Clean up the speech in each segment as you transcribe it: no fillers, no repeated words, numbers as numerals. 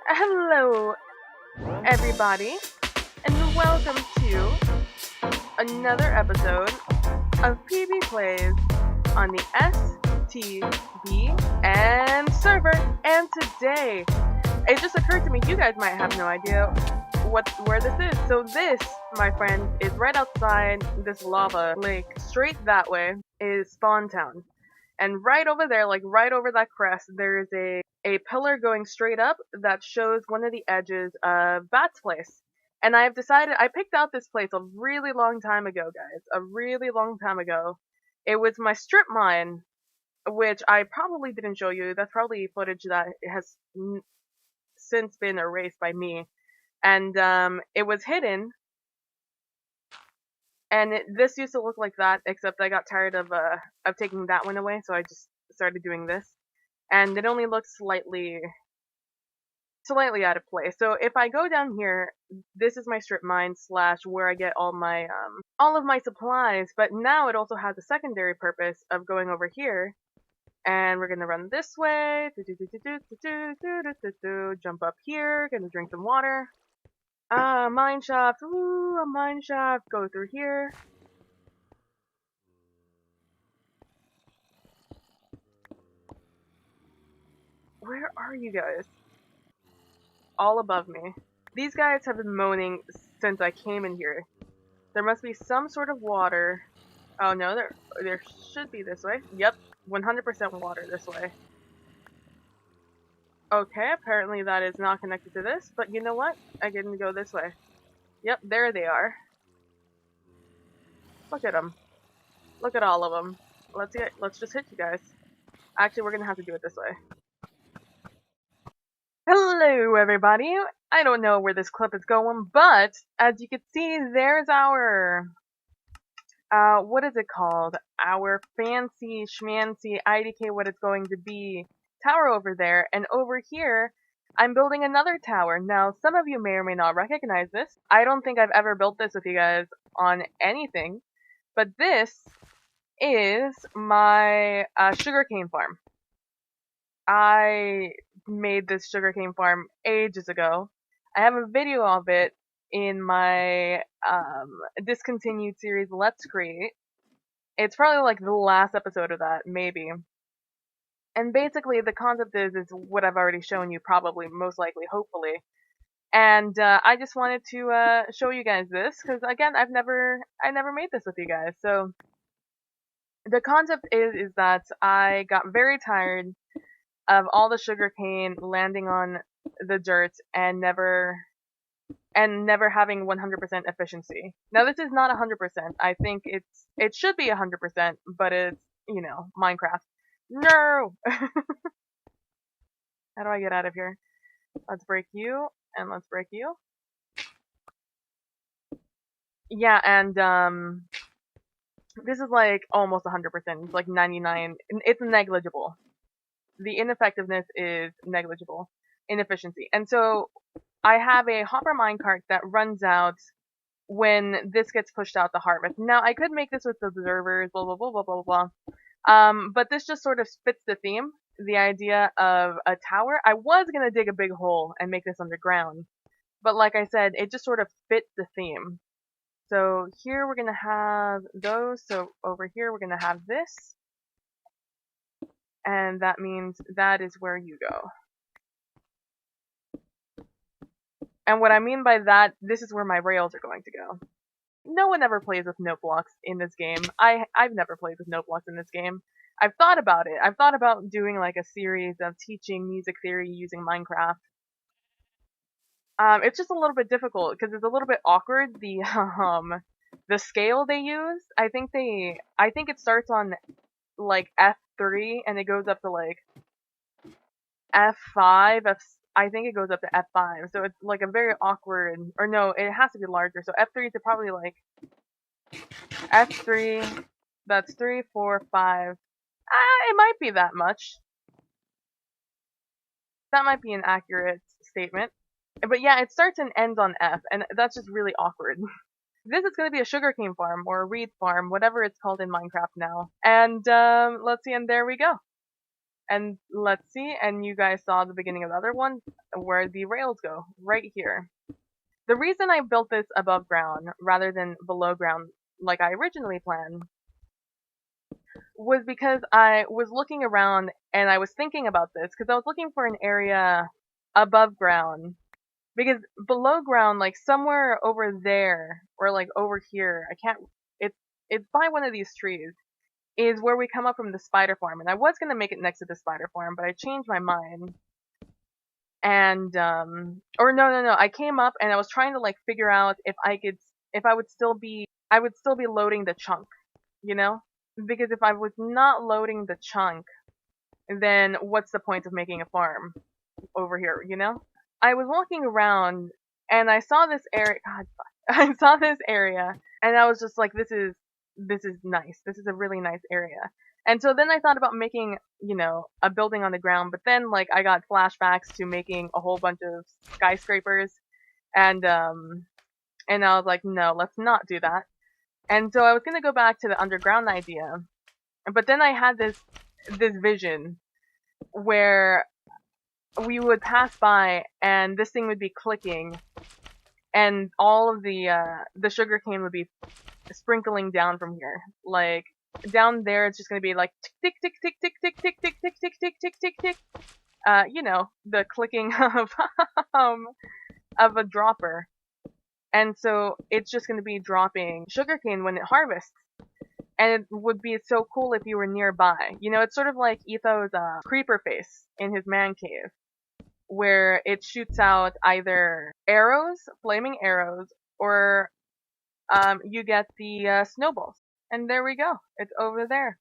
Hello, everybody, and welcome to another episode of PB Plays on the STBN server. And today, it just occurred to me, you guys might have no idea where this is. So this, my friend, is right outside this lava lake. Straight that way is Spawn Town. And right over there, like right over that crest, there's a pillar going straight up that shows one of the edges of Bat's place. And I've decided, I picked out this place a really long time ago, guys. A really long time ago. It was my strip mine, which I probably didn't show you. That's probably footage that has since been erased by me. And it was hidden. And this used to look like that, except I got tired of taking that one away, so I just started doing this. And it only looks slightly out of place. So if I go down here, this is my strip mine slash where I get all of my supplies. But now it also has a secondary purpose of going over here, and we're gonna run this way. Jump up here. Gonna drink some water. Mine shaft. Ooh, a mine shaft. Go through here. Where are you guys? All above me. These guys have been moaning since I came in here. There must be some sort of water. Oh no, there should be this way. Yep, 100% water this way. Okay, apparently that is not connected to this, but you know what? I can go this way. Yep, there they are. Look at them. Look at all of them. Let's just hit you guys. Actually, we're gonna have to do it this way. Hello, everybody. I don't know where this clip is going, but as you can see, there's our, what is it called? Our fancy schmancy IDK what it's going to be tower over there, and over here, I'm building another tower. Now, some of you may or may not recognize this. I don't think I've ever built this with you guys on anything, but this is my sugarcane farm. I made this sugarcane farm ages ago. I have a video of it in my discontinued series Let's Create. It's probably like the last episode of that, maybe. And basically the concept is what I've already shown you, probably, most likely, hopefully. And I just wanted to show you guys this, because again, I never made this with you guys. So the concept is that I got very tired of all the sugarcane landing on the dirt and never having 100% efficiency. Now this is not 100%. I think it should be 100%, but it's, you know, Minecraft. No! How do I get out of here? Let's break you, and let's break you. Yeah, and this is like almost 100%. It's like 99. It's negligible. The ineffectiveness is negligible. Inefficiency. And so I have a hopper minecart that runs out when this gets pushed out the harvest. Now I could make this with observers, blah blah blah blah blah blah. But this just sort of fits the theme, the idea of a tower. I was gonna dig a big hole and make this underground, but like I said, it just sort of fit the theme. So here we're gonna have those. So over here we're gonna have this. And that means that is where you go. And what I mean by that, this is where my rails are going to go. No one ever plays with note blocks in this game. I've never played with note blocks in this game. I've thought about it. I've thought about doing like a series of teaching music theory using Minecraft. It's just a little bit difficult because it's a little bit awkward. The scale they use. I think it starts on like F3 and it goes up to like F5, I think it goes up to F5, so it's like a very awkward, or no, it has to be larger, so F3 to probably like F3, that's 3, 4, 5, it might be that much. That might be an accurate statement. But yeah, it starts and ends on F, and that's just really awkward. This is going to be a sugarcane farm, or a reed farm, whatever it's called in Minecraft now. And, let's see, and there we go. And let's see, and you guys saw the beginning of the other one, where the rails go, right here. The reason I built this above ground rather than below ground like I originally planned was because I was looking around and I was thinking about this because I was looking for an area above ground, because below ground, like somewhere over there or like over here, I can't, it's by one of these trees, is where we come up from the spider farm. And I was going to make it next to the spider farm, but I changed my mind. And or no, I came up and I was trying to like figure out if I would still be loading the chunk, you know? Because if I was not loading the chunk, then what's the point of making a farm over here, you know? I was walking around and I saw this area. God, I saw this area and I was just like, this is nice. This is a really nice area. And so then I thought about making, a building on the ground, but then like I got flashbacks to making a whole bunch of skyscrapers, and I was like, no, let's not do that. And so I was gonna go back to the underground idea, but then I had this vision where we would pass by and this thing would be clicking, and all of the sugarcane would be sprinkling down from here. Like down there, it's just gonna be like tick tick tick tick tick tick tick tick tick tick tick tick tick. The clicking of of a dropper. And so it's just gonna be dropping sugarcane when it harvests. And it would be so cool if you were nearby. It's sort of like Etho's creeper face in his man cave, where it shoots out either arrows, flaming arrows, or you get the snowballs. And there we go. It's over there.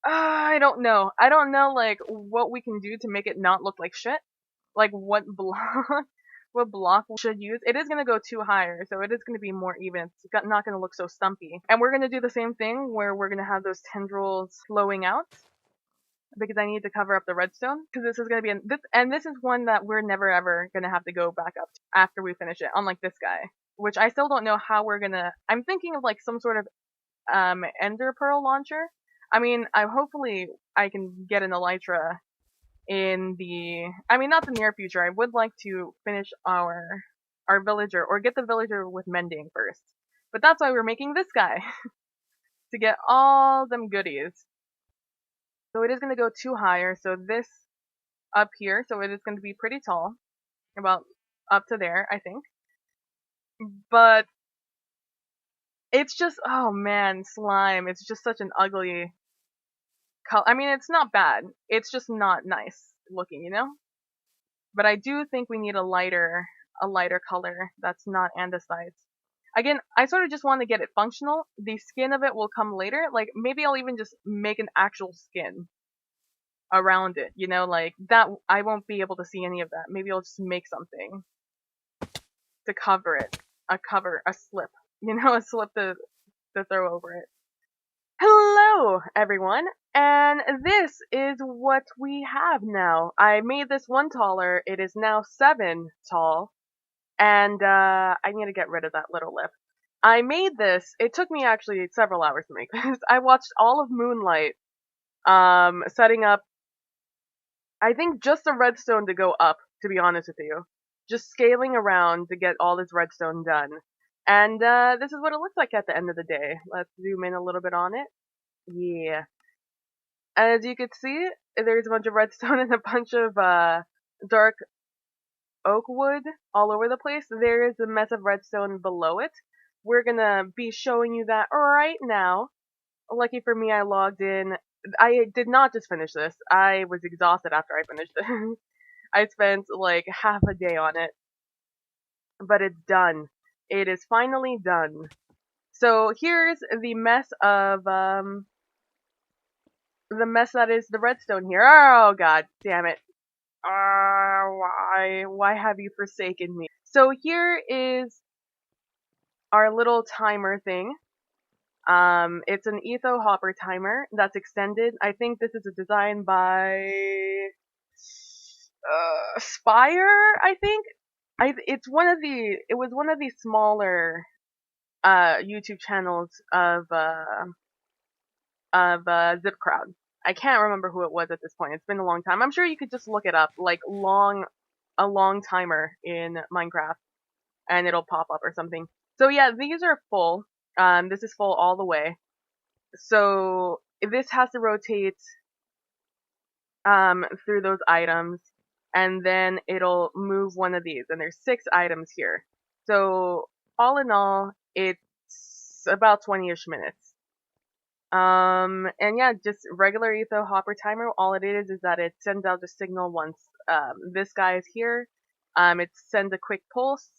I don't know. I don't know, like, what we can do to make it not look like shit. Like, what block we should use. It is going to go too higher, so it is going to be more even. It's not going to look so stumpy. And we're going to do the same thing where we're going to have those tendrils flowing out, because I need to cover up the redstone, because this is going to be this is one that we're never ever going to have to go back up to after we finish it, unlike this guy, which I still don't know how we're going to. I'm thinking of like some sort of ender pearl launcher. I mean, hopefully I can get an elytra in not the near future. I would like to finish our villager, or get the villager with mending first. But that's why we're making this guy, to get all them goodies. So it is going to go too higher, so this up here, so it is going to be pretty tall, about up to there, I think. But it's just, oh man, slime, it's just such an ugly color. I mean, it's not bad, it's just not nice looking, But I do think we need a lighter color that's not andesite. Again, I sort of just want to get it functional. The skin of it will come later. Like, maybe I'll even just make an actual skin around it, like that. I won't be able to see any of that. Maybe I'll just make something to cover it. A slip, a slip to throw over it. Hello, everyone, and this is what we have now. I made this one taller. It is now 7 tall, and I need to get rid of that little lip. I made this. It took me actually several hours to make this. I watched all of Moonlight, setting up, I think, just the redstone to go up, to be honest with you. Just scaling around to get all this redstone done. And this is what it looks like at the end of the day. Let's zoom in a little bit on it. Yeah. As you can see, there's a bunch of redstone and a bunch of dark oak wood all over the place. There is a mess of redstone below it. We're gonna be showing you that right now. Lucky for me, I logged in. I did not just finish this. I was exhausted after I finished it. I spent like half a day on it. But it's done. It is finally done. So here's the mess of the mess that is the redstone here. Oh god damn it. Why have you forsaken me? So here is our little timer thing. It's an Etho hopper timer that's extended. I think this is a design by Spire, I think. It was one of the smaller YouTube channels of Zip Crowd, I can't remember who it was at this point. It's been a long time. I'm sure you could just look it up, like a long timer in Minecraft, and it'll pop up or something. So yeah, these are full. This is full all the way. So this has to rotate through those items, and then it'll move one of these, and there's 6 items here. So all in all, it's about 20-ish minutes. And yeah, just regular etho hopper timer. All it is that it sends out the signal once this guy is here. It sends a quick pulse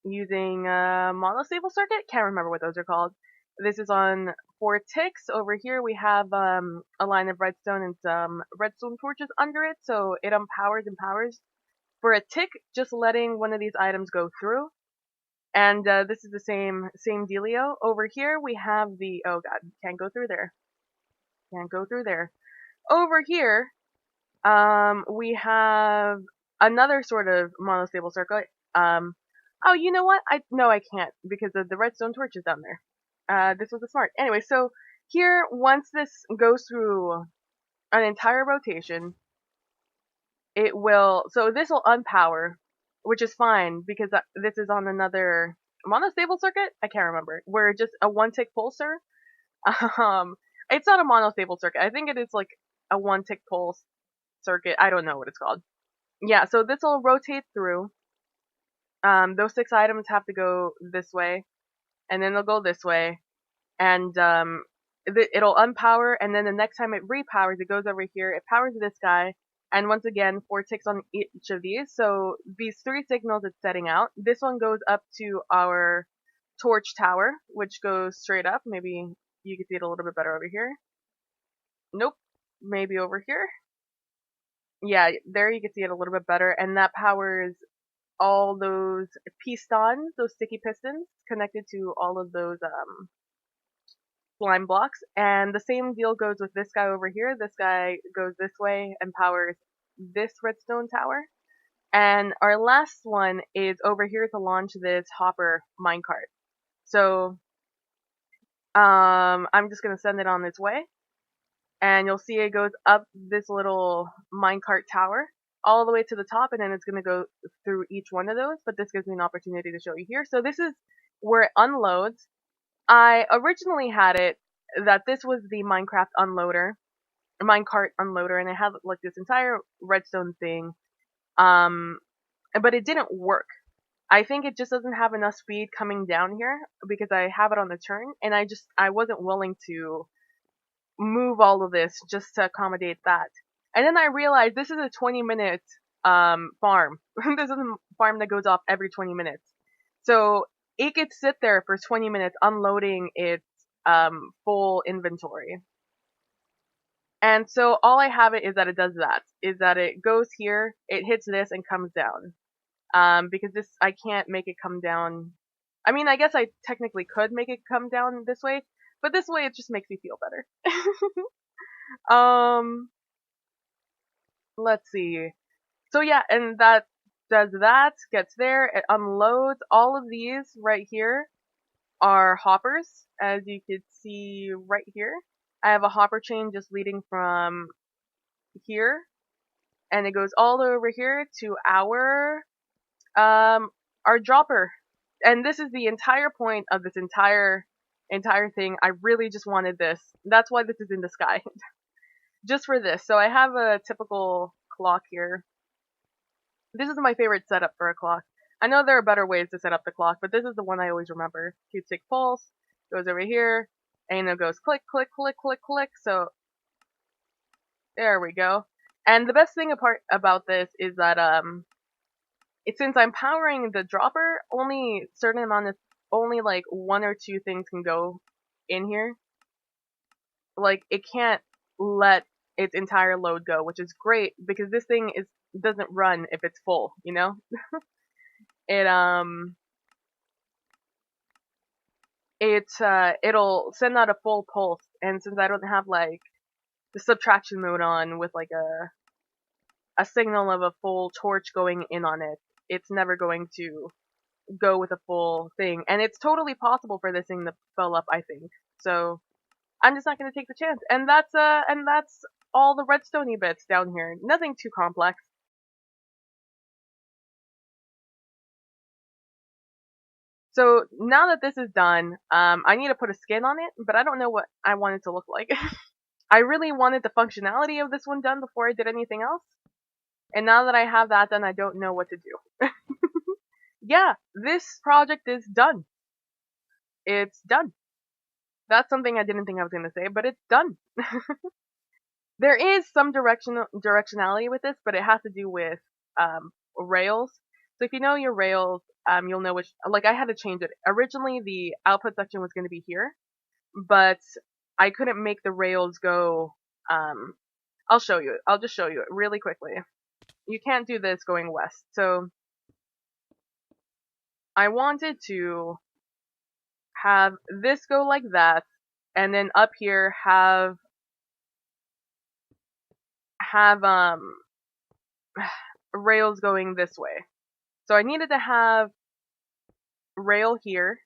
using a monostable circuit. Can't remember what those are called. This is on 4 ticks. Over here we have a line of redstone and some redstone torches under it, so it empowers and powers for a tick, just letting one of these items go through. And this is the same dealio. Over here we have the, oh god, can't go through there. Can't go through there. Over here, we have another sort of monostable circuit. Oh, you know what? No, I can't, because of the redstone torches down there. This was a smart. Anyway, so here, once this goes through an entire rotation, it will, so this will unpower, which is fine, because this is on another monostable circuit? I can't remember. Where just a 1-tick pulsar. It's not a monostable circuit. I think it is like a 1-tick pulse circuit. I don't know what it's called. Yeah, so this will rotate through. Those 6 items have to go this way, and then they'll go this way, and it'll unpower, and then the next time it repowers, it goes over here, it powers this guy, and once again, 4 ticks on each of these. So these 3 signals it's setting out. This one goes up to our torch tower, which goes straight up. Maybe you can see it a little bit better over here. Nope. Maybe over here. Yeah, there you can see it a little bit better, and that powers all those pistons, those sticky pistons, connected to all of those slime blocks. And the same deal goes with this guy over here. This guy goes this way and powers this redstone tower. And our last one is over here to launch this hopper minecart. So I'm just gonna send it on its way, and you'll see it goes up this little minecart tower all the way to the top, and then it's gonna go through each one of those. But this gives me an opportunity to show you here. So this is where it unloads. I originally had it that this was the minecart unloader, and it had like this entire redstone thing, but it didn't work. I think it just doesn't have enough speed coming down here because I have it on the turn, and I wasn't willing to move all of this just to accommodate that. And then I realized this is a 20-minute farm. This is a farm that goes off every 20 minutes. So it could sit there for 20 minutes unloading its full inventory. And so all I have it is that it does that. Is that it goes here, it hits this, and comes down. Because this, I can't make it come down. I mean, I guess I technically could make it come down this way, but this way it just makes me feel better. Let's see. So yeah, and that does that, gets there, it unloads. All of these right here are hoppers, as you could see right here. I have a hopper chain just leading from here, and it goes all over here to our dropper. And this is the entire point of this entire thing. I really just wanted this. That's why this is in the sky. Just for this. So I have a typical clock here. This is my favorite setup for a clock. I know there are better ways to set up the clock, but this is the one I always remember. 2-tick pulse, goes over here, and it goes click, click, click, click, click. So there we go. And the best thing about this is that since I'm powering the dropper, only certain amount of, only like 1 or 2 things can go in here. Like, it can't let its entire load go, which is great because this thing doesn't run if it's full, you know? It'll send out a full pulse, and since I don't have like the subtraction mode on with like a signal of a full torch going in on it, it's never going to go with a full thing. And it's totally possible for this thing to fill up, I think. So I'm just not going to take the chance. And that's all the redstone-y bits down here. Nothing too complex. So now that this is done, I need to put a skin on it, but I don't know what I want it to look like. I really wanted the functionality of this one done before I did anything else. And now that I have that done, I don't know what to do. Yeah, this project is done. It's done. That's something I didn't think I was going to say, but it's done. There is some directionality with this, but it has to do with rails. So if you know your rails, you'll know which, like I had to change it. Originally the output section was going to be here, but I couldn't make the rails go, I'll show you it. I'll just show you it really quickly. You can't do this going west. So I wanted to have this go like that, and then up here have rails going this way. So I needed to have rail here,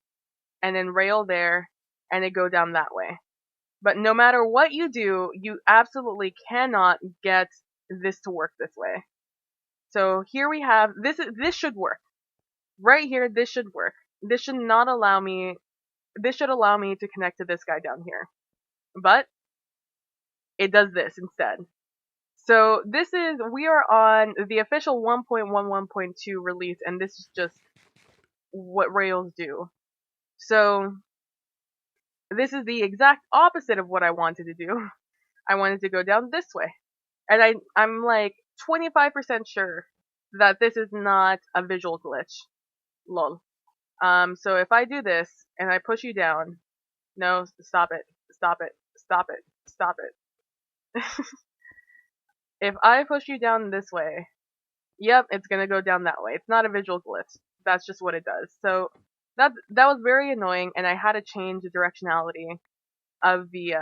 and then rail there, and it go down that way. But no matter what you do, you absolutely cannot get this to work this way. So here we have, this should work. Right here, this should work. This should allow me to connect to this guy down here. But it does this instead. So we are on the official 1.11.2 release, and this is just what Rails do. So this is the exact opposite of what I wanted to do. I wanted to go down this way. And I'm like 25% sure that this is not a visual glitch. Lol. So if I do this, and I push you down, no, stop it, stop it, stop it, stop it. If I push you down this way, yep, it's gonna go down that way. It's not a visual glitch. That's just what it does. So that was very annoying, and I had to change the directionality of the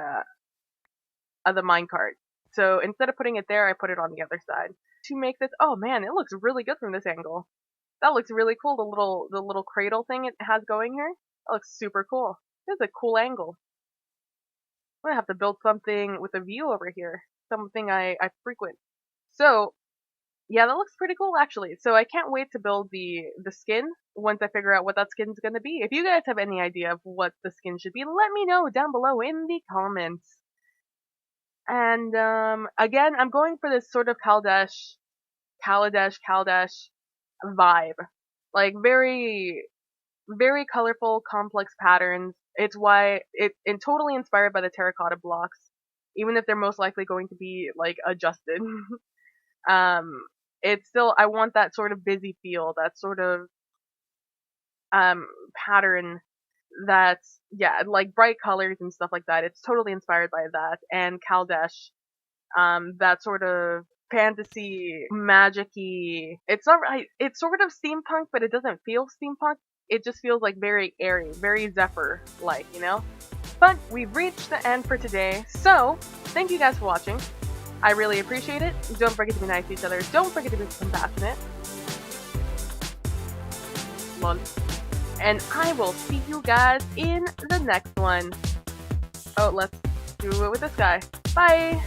minecart. So instead of putting it there, I put it on the other side to make this. Oh man, it looks really good from this angle. That looks really cool. The little cradle thing it has going here. That looks super cool. This is a cool angle. I'm gonna have to build something with a view over here. Something I frequent. So yeah, that looks pretty cool actually. So I can't wait to build the skin once I figure out what that skin's gonna be. If you guys have any idea of what the skin should be, let me know down below in the comments. And again, I'm going for this sort of Kaladesh vibe. Like very, very colorful, complex patterns. It's why it's totally inspired by the terracotta blocks, even if they're most likely going to be like adjusted. It's still, I want that sort of busy feel, that sort of pattern that's, yeah, like bright colors and stuff like that. It's totally inspired by that. And Kaladesh, that sort of fantasy, magic-y. It's not right. It's sort of steampunk, but it doesn't feel steampunk. It just feels like very airy, very Zephyr-like, you know? But we've reached the end for today, so thank you guys for watching. I really appreciate it. Don't forget to be nice to each other. Don't forget to be compassionate. Lol. And I will see you guys in the next one. Oh, let's do it with this guy. Bye!